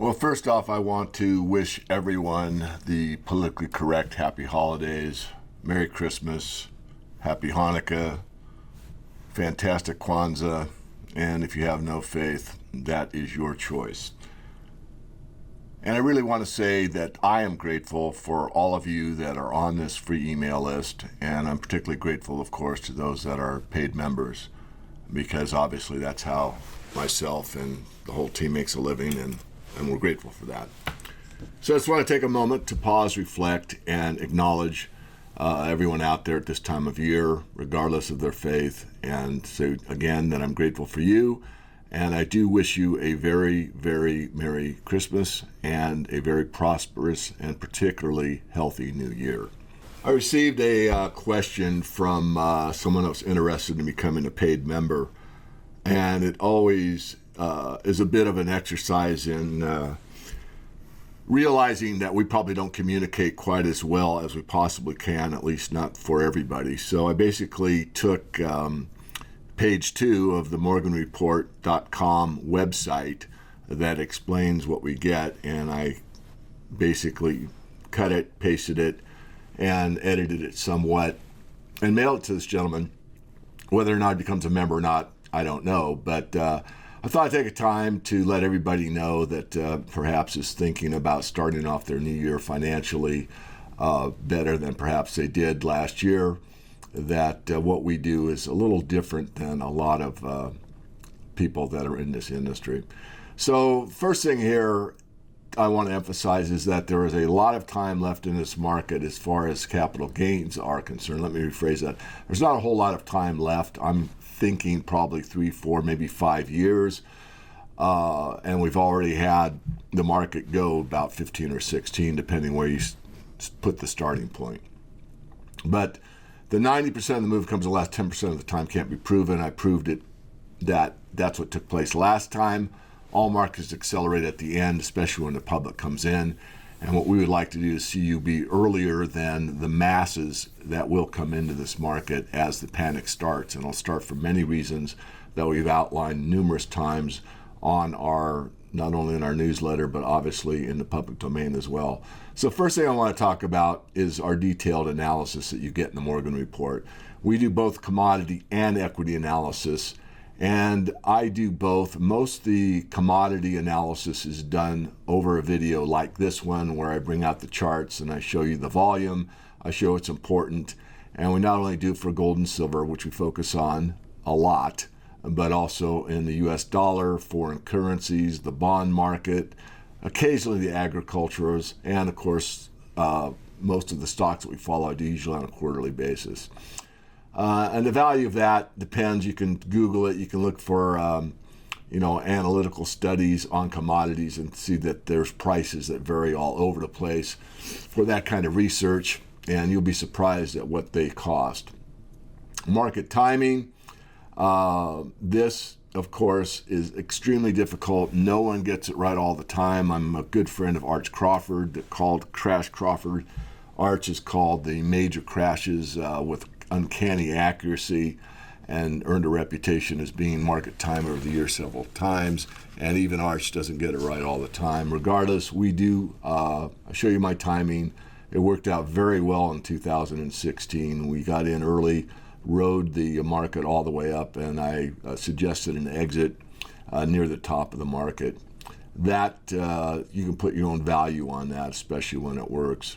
Well, first off, I want to wish everyone the politically correct happy holidays, Merry Christmas, Happy Hanukkah, fantastic Kwanzaa, and if you have no faith, that is your choice. And I really want to say that I am grateful for all of you that are on this free email list, and I'm particularly grateful, of course, to those that are paid members, because obviously that's how myself and the whole team makes a living, and we're grateful for that. So I just want to take a moment to pause, reflect, and acknowledge everyone out there at this time of year, regardless of their faith, and say again that I'm grateful for you, and I do wish you a very, very Merry Christmas and a very prosperous and particularly healthy New Year. I received a question from someone that was interested in becoming a paid member, and it always is a bit of an exercise in realizing that we probably don't communicate quite as well as we possibly can, at least not for everybody. So I basically took page 2 of the morganreport.com website that explains what we get, and I basically cut it, pasted it, and edited it somewhat, and mailed it to this gentleman. Whether or not he becomes a member or not, I don't know, but I thought I'd take a time to let everybody know that perhaps is thinking about starting off their new year financially better than perhaps they did last year, that what we do is a little different than a lot of people that are in this industry. So first thing here I want to emphasize is that there is a lot of time left in this market as far as capital gains are concerned. Let me rephrase that. There's not a whole lot of time left. I'm thinking probably 3, 4, maybe 5 years. And we've already had the market go about 15 or 16, depending where you put the starting point. But the 90% of the move comes the last 10% of the time can't be proven. I proved it that that's what took place last time. All markets accelerate at the end, especially when the public comes in. And what we would like to do is see you be earlier than the masses that will come into this market as the panic starts. And it'll start for many reasons that we've outlined numerous times on our, not only in our newsletter, but obviously in the public domain as well. So first thing I want to talk about is our detailed analysis that you get in the Morgan Report. We do both commodity and equity analysis, and I do both. Most of the commodity analysis is done over a video like this one, where I bring out the charts and I show you the volume, I show what's important, and we not only do it for gold and silver, which we focus on a lot, but also in the US dollar, foreign currencies, the bond market, occasionally the agricultures, and of course most of the stocks that we follow I do usually on a quarterly basis. And the value of that depends. You can Google it. You can look for, analytical studies on commodities and see that there's prices that vary all over the place for that kind of research, and you'll be surprised at what they cost. Market timing. This, of course, is extremely difficult. No one gets it right all the time. I'm a good friend of Arch Crawford, called Crash Crawford. Arch is called the major crashes with uncanny accuracy, and earned a reputation as being market timer of the year several times, and even Arch doesn't get it right all the time. Regardless, we do, I'll show you my timing. It worked out very well in 2016. We got in early, rode the market all the way up, and I suggested an exit near the top of the market. That, you can put your own value on that, especially when it works.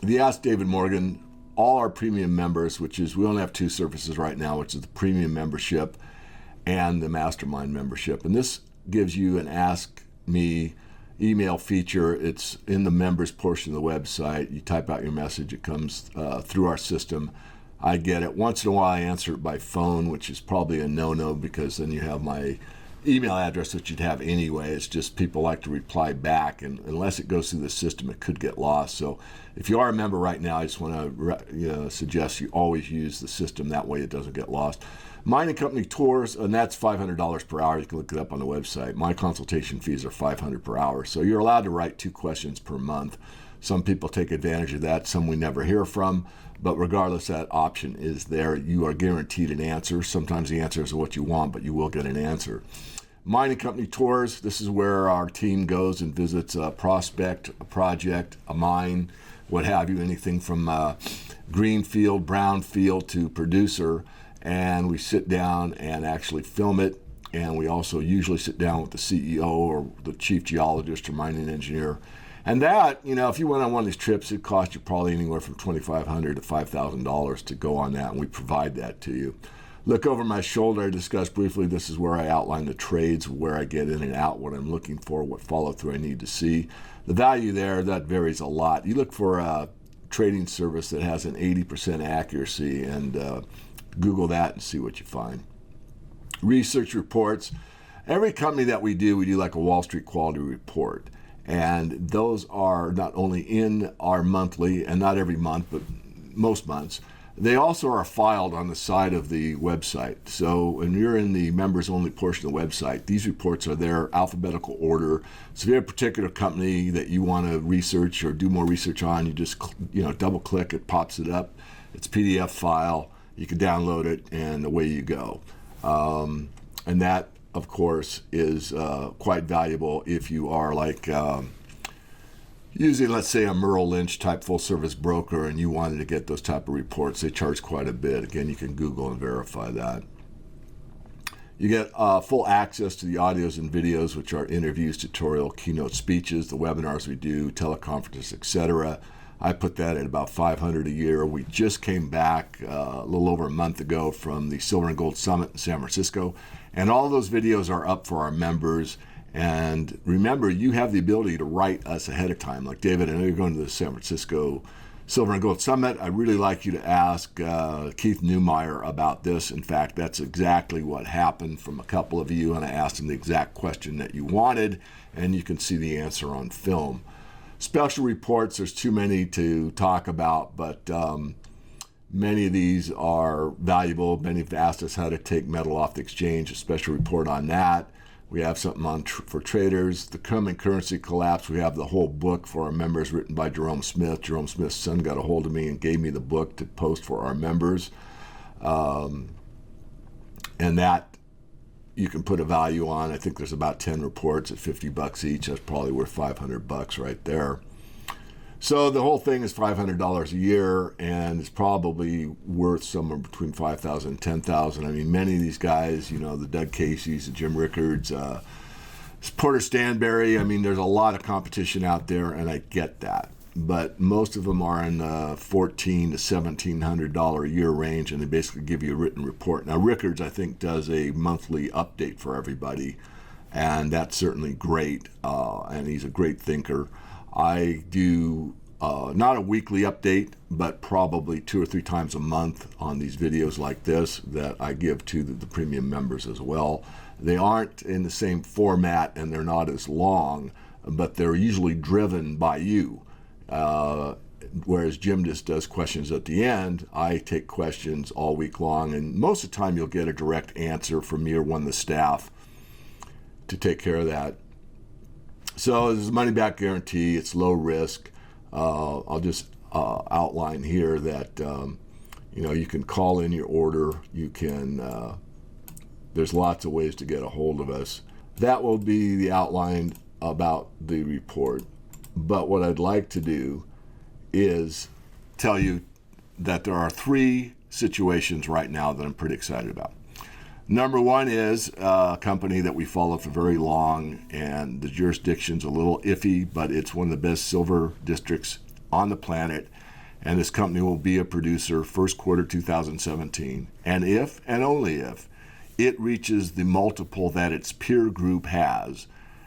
If you ask David Morgan, all our premium members, which is, we only have 2 services right now, which is the premium membership and the mastermind membership. And this gives you an Ask Me email feature. It's in the members portion of the website. You type out your message, it comes through our system. I get it. Once in a while I answer it by phone, which is probably a no-no, because then you have my email address that you'd have anyway. It's just people like to reply back, and unless it goes through the system, it could get lost. So if you are a member right now, I just want to suggest you always use the system. That way it doesn't get lost. Mining company tours, and that's $500 per hour. You can look it up on the website. My consultation fees are $500 per hour. So you're allowed to write 2 questions per month. Some people take advantage of that. Some we never hear from. But regardless, that option is there. You are guaranteed an answer. Sometimes the answer isn't what you want, but you will get an answer. Mining company tours. This is where our team goes and visits a prospect, a project, a mine, what have you, anything from greenfield, brownfield to producer. And we sit down and actually film it. And we also usually sit down with the CEO or the chief geologist or mining engineer. And that, if you went on one of these trips, it'd cost you probably anywhere from $2,500 to $5,000 to go on that, and we provide that to you. Look over my shoulder, I discussed briefly, this is where I outline the trades, where I get in and out, what I'm looking for, what follow-through I need to see. The value there, that varies a lot. You look for a trading service that has an 80% accuracy, and Google that and see what you find. Research reports. Every company that we do like a Wall Street quality report. And those are not only in our monthly, and not every month, but most months. They also are filed on the side of the website. So when you're in the members only portion of the website, these reports are there, alphabetical order. So if you have a particular company that you want to research or do more research on, you just double click, it pops it up. It's a PDF file. You can download it, and away you go. And that, of course, is quite valuable if you are like using, let's say, a Merrill Lynch type full service broker and you wanted to get those type of reports. They charge quite a bit. Again, you can Google and verify that. You get full access to the audios and videos, which are interviews, tutorial, keynote speeches, the webinars we do, teleconferences, etc. I put that at about $500 a year. We just came back a little over a month ago from the Silver and Gold Summit in San Francisco. And all those videos are up for our members. And remember, you have the ability to write us ahead of time. Like, David, I know you're going to the San Francisco Silver and Gold Summit. I'd really like you to ask Keith Newmeyer about this. In fact, that's exactly what happened from a couple of you, and I asked him the exact question that you wanted, and you can see the answer on film. Special reports, there's too many to talk about, but many of these are valuable. Many have asked us how to take metal off the exchange, a special report on that. We have something on for traders. The coming currency collapse, we have the whole book for our members written by Jerome Smith. Jerome Smith's son got a hold of me and gave me the book to post for our members. And that you can put a value on. I think there's about 10 reports at $50 each. That's probably worth $500 right there. So the whole thing is $500 a year, and it's probably worth somewhere between $5,000 and $10,000. I mean, many of these guys, the Doug Casey's, the Jim Rickards, Porter Stanberry. I mean, there's a lot of competition out there, and I get that. But most of them are in the $1,400 to $1,700 a year range, and they basically give you a written report. Now, Rickards, I think, does a monthly update for everybody, and that's certainly great, and he's a great thinker. I do not a weekly update, but probably 2 or 3 times a month on these videos like this that I give to the premium members as well. They aren't in the same format, and they're not as long, but they're usually driven by you. Whereas Jim just does questions at the end, I take questions all week long, and most of the time you'll get a direct answer from me or one of the staff to take care of that. So there's a money-back guarantee. It's low risk. I'll just outline here that you can call in your order. You can. There's lots of ways to get a hold of us. That will be the outline about the report. But what I'd like to do is tell you that there are 3 situations right now that I'm pretty excited about. Number one is a company that we follow for very long, and the jurisdiction's a little iffy, but it's one of the best silver districts on the planet, and this company will be a producer first quarter 2017. And if, and only if, it reaches the multiple that its peer group has,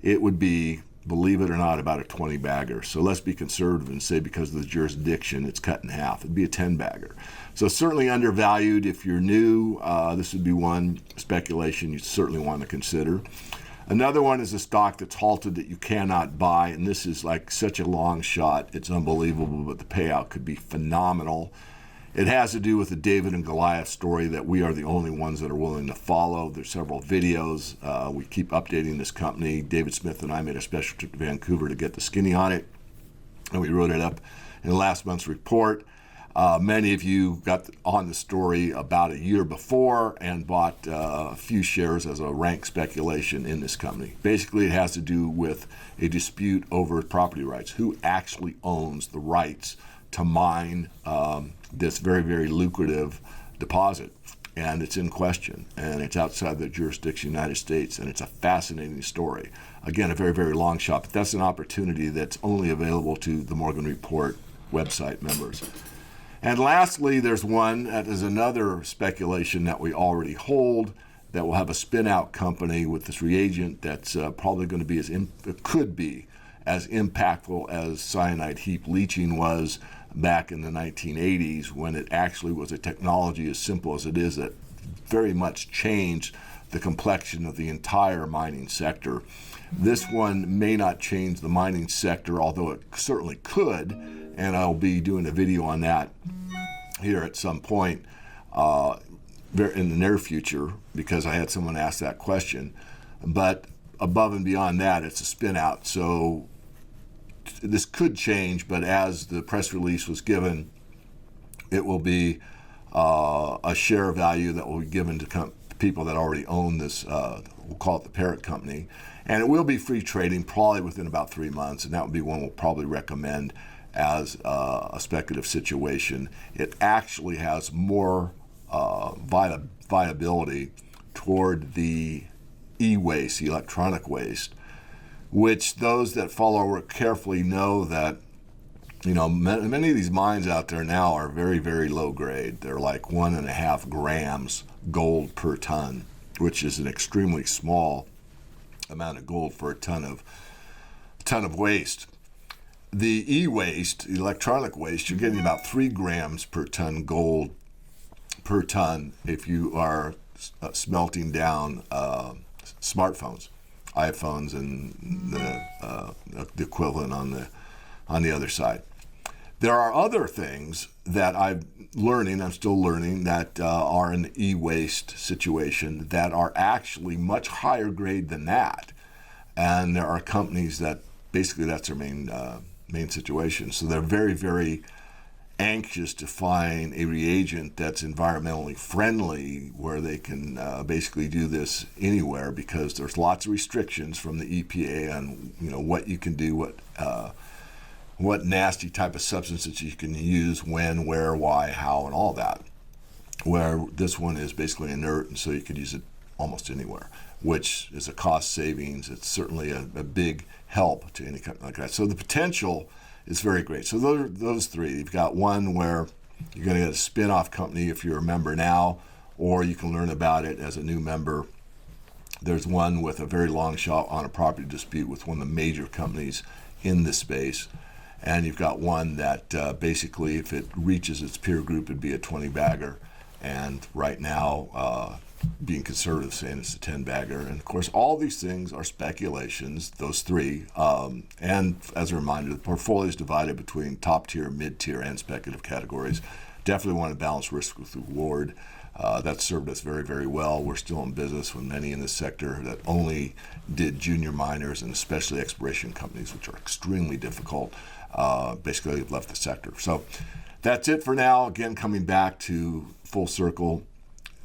it would be, believe it or not, about a 20-bagger. So let's be conservative and say because of the jurisdiction, it's cut in half. It'd be a 10-bagger. So certainly undervalued. If you're new, this would be one speculation you certainly want to consider. Another one is a stock that's halted that you cannot buy, and this is like such a long shot. It's unbelievable, but the payout could be phenomenal. It has to do with the David and Goliath story that we are the only ones that are willing to follow. There's several videos. We keep updating this company. David Smith and I made a special trip to Vancouver to get the skinny on it, and we wrote it up in last month's report. Many of you got on the story about a year before and bought a few shares as a rank speculation in this company. Basically, it has to do with a dispute over property rights. Who actually owns the rights to mine this very, very lucrative deposit? And it's in question, and it's outside the jurisdiction of the United States, and it's a fascinating story. Again, a very, very long shot, but that's an opportunity that's only available to the Morgan Report website members. And lastly, there's one that is another speculation that we already hold, that will have a spin-out company with this reagent that's probably going to be could be as impactful as cyanide heap leaching was back in the 1980s, when it actually was a technology as simple as it is that very much changed the complexion of the entire mining sector. This one may not change the mining sector, although it certainly could, and I'll be doing a video on that here at some point in the near future, because I had someone ask that question. But above and beyond that, it's a spin out. So this could change, but as the press release was given, it will be a share value that will be given to people that already own this, we'll call it the parent company. And it will be free trading probably within about 3 months, and that would be one we'll probably recommend as a speculative situation. It actually has more viability toward the e-waste, the electronic waste, which those that follow carefully know that, you know, many of these mines out there now are very, very low grade. They're like 1.5 grams gold per ton, which is an extremely small amount of gold for a ton of waste. The e-waste, electronic waste, you're getting about 3 grams per ton gold per ton if you are smelting down smartphones, iPhones, and the equivalent on the other side. There are other things that I'm still learning, that are in the e-waste situation that are actually much higher grade than that. And there are companies that basically that's their main situation. So they're very, very anxious to find a reagent that's environmentally friendly, where they can basically do this anywhere, because there's lots of restrictions from the EPA on, you know, what you can do, what nasty type of substances you can use, when, where, why, how, and all that. Where this one is basically inert, and so you could use it almost anywhere, which is a cost savings. It's certainly a big help to any company like that. So the potential is very great. So those three. You've got one where you're going to get a spin-off company if you're a member now, or you can learn about it as a new member. There's one with a very long shot on a property dispute with one of the major companies in this space. And you've got one that basically, if it reaches its peer group, it'd be a 20-bagger. And right now, being conservative, saying it's a 10-bagger. And of course, all these things are speculations, those three. And as a reminder, the portfolio is divided between top tier, mid tier, and speculative categories. Definitely want to balance risk with reward. That's served us very, very well. We're still in business with many in this sector that only did junior miners, and especially exploration companies, which are extremely difficult. Basically, have left the sector. So that's it for now. Again, coming back to full circle.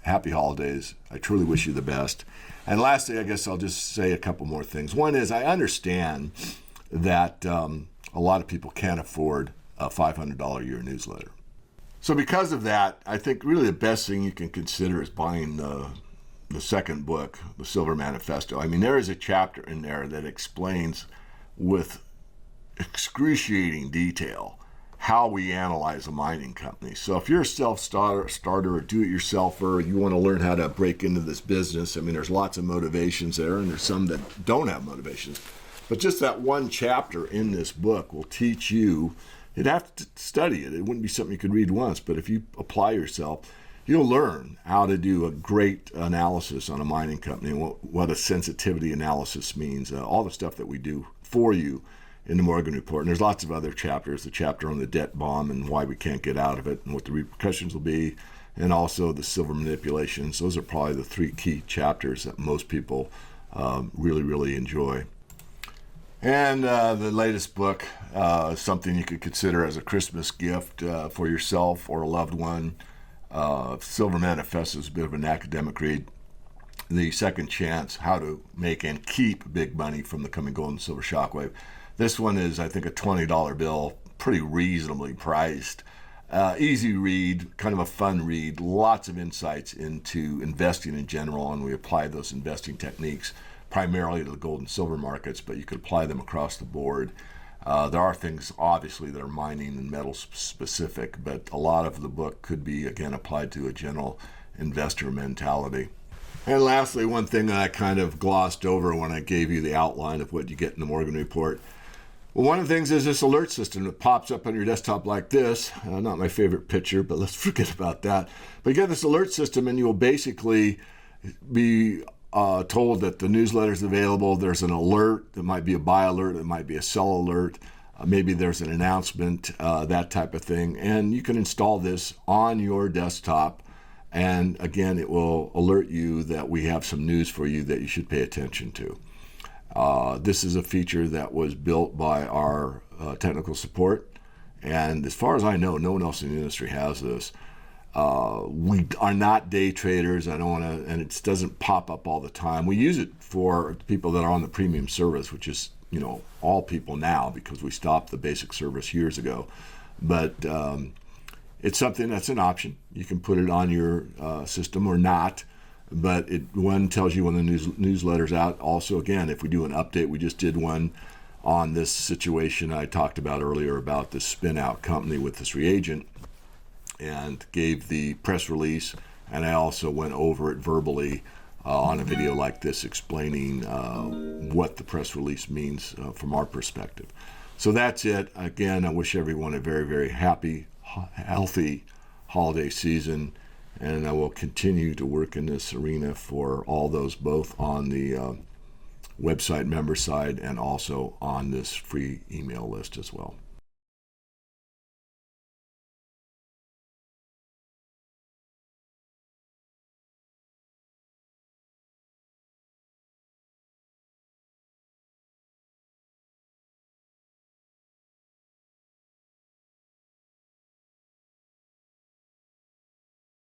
Happy holidays. I truly wish you the best. And lastly, I guess I'll just say a couple more things. One is, I understand that a lot of people can't afford a $500 a year newsletter. So because of that, I think really the best thing you can consider is buying the second book, the Silver Manifesto. I mean, there is a chapter in there that explains with excruciating detail how we analyze a mining company. So if you're a self-starter or do-it-yourselfer, you want to learn how to break into this business, I mean, there's lots of motivations there, and there's some that don't have motivations. But just that one chapter in this book will teach you. You'd have to study it. It wouldn't be something you could read once, but if you apply yourself, you'll learn how to do a great analysis on a mining company, what a sensitivity analysis means, all the stuff that we do for you in the Morgan Report. And there's lots of other chapters, the chapter on the debt bomb and why we can't get out of it and what the repercussions will be, and also the silver manipulations. Those are probably the 3 key chapters that most people really, really enjoy. And the latest book, something you could consider as a Christmas gift for yourself or a loved one. Silver Manifesto is a bit of an academic read. The Second Chance, How to Make and Keep Big Money from the Coming Gold and Silver Shockwave. This one is, I think, a $20 bill, pretty reasonably priced. Easy read, kind of a fun read, lots of insights into investing in general, and we apply those investing techniques primarily to the gold and silver markets, but you could apply them across the board. There are things, obviously, that are mining and metal specific, but a lot of the book could be, again, applied to a general investor mentality. And lastly, one thing that I kind of glossed over when I gave you the outline of what you get in the Morgan Report. Well, one of the things is this alert system that pops up on your desktop like this. Not my favorite picture, but let's forget about that. But you get this alert system and you will basically be told that the newsletter is available. There's an alert. There might be a buy alert. It might be a sell alert. Maybe there's an announcement, that type of thing. And you can install this on your desktop. And again, it will alert you that we have some news for you that you should pay attention to. This is a feature that was built by our technical support. And as far as I know, no one else in the industry has this. We are not day traders. I don't want to, and it doesn't pop up all the time. We use it for people that are on the premium service, which is, all people now because we stopped the basic service years ago. But it's something that's an option. You can put it on your system or not, but one tells you when the newsletter's out. Also, again, if we do an update, we just did one on this situation I talked about earlier about the spin out company with this reagent, and gave the press release, and I also went over it verbally on a video like this explaining what the press release means from our perspective. So that's it. Again, I wish everyone a very, very happy, healthy holiday season, and I will continue to work in this arena for all those, both on the website member side and also on this free email list as well.